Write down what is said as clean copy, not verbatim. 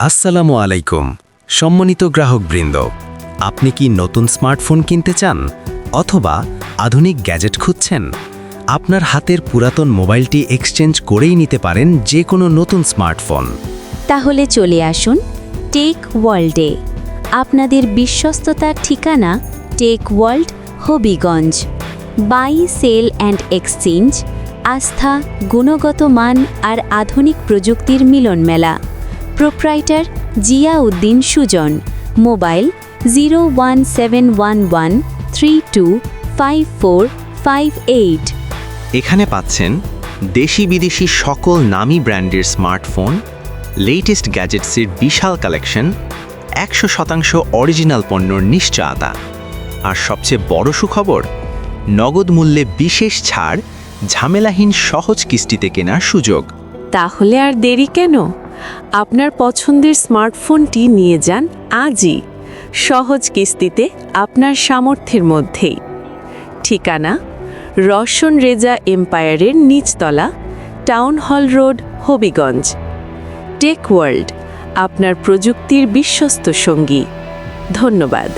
আসসালামু আলাইকুম সম্মানিত গ্রাহকবৃন্দ, আপনি কি নতুন স্মার্টফোন কিনতে চান অথবা আধুনিক গ্যাজেট খুঁজছেন? আপনার হাতের পুরাতন মোবাইলটি এক্সচেঞ্জ করেই নিতে পারেন যে কোনো নতুন স্মার্টফোন। তাহলে চলে আসুন টেক ওয়ার্ল্ডে। আপনাদের বিশ্বস্ততার ঠিকানা tech world, Habiganj. Buy, sell and exchange, আস্থা, গুণগত মান আর আধুনিক প্রযুক্তির মিলন মেলা। প্রোপ্রাইটার জিয়াউদ্দিন সুজন। মোবাইল 01711325458। এখানে পাচ্ছেন দেশি বিদেশি সকল নামী ব্র্যান্ডের স্মার্টফোন, লেটেস্ট গ্যাজেটসের বিশাল কালেকশন, 100% অরিজিনাল পণ্যর নিশ্চয়তা। আর সবচেয়ে বড় সুখবর, নগদ মূল্যে বিশেষ ছাড়, ঝামেলাহীন সহজ কিস্তিতে কেনার সুযোগ। তাহলে আর দেরি কেন? আপনার পছন্দের স্মার্টফোনটি নিয়ে যান আজই, সহজ কিস্তিতে আপনার সামর্থ্যের মধ্যেই। ঠিকানা রওশন রেজা এম্পায়ারের নিচতলা, town hall road, Habiganj. Take world, আপনার প্রযুক্তির বিশ্বস্ত সঙ্গী। ধন্যবাদ।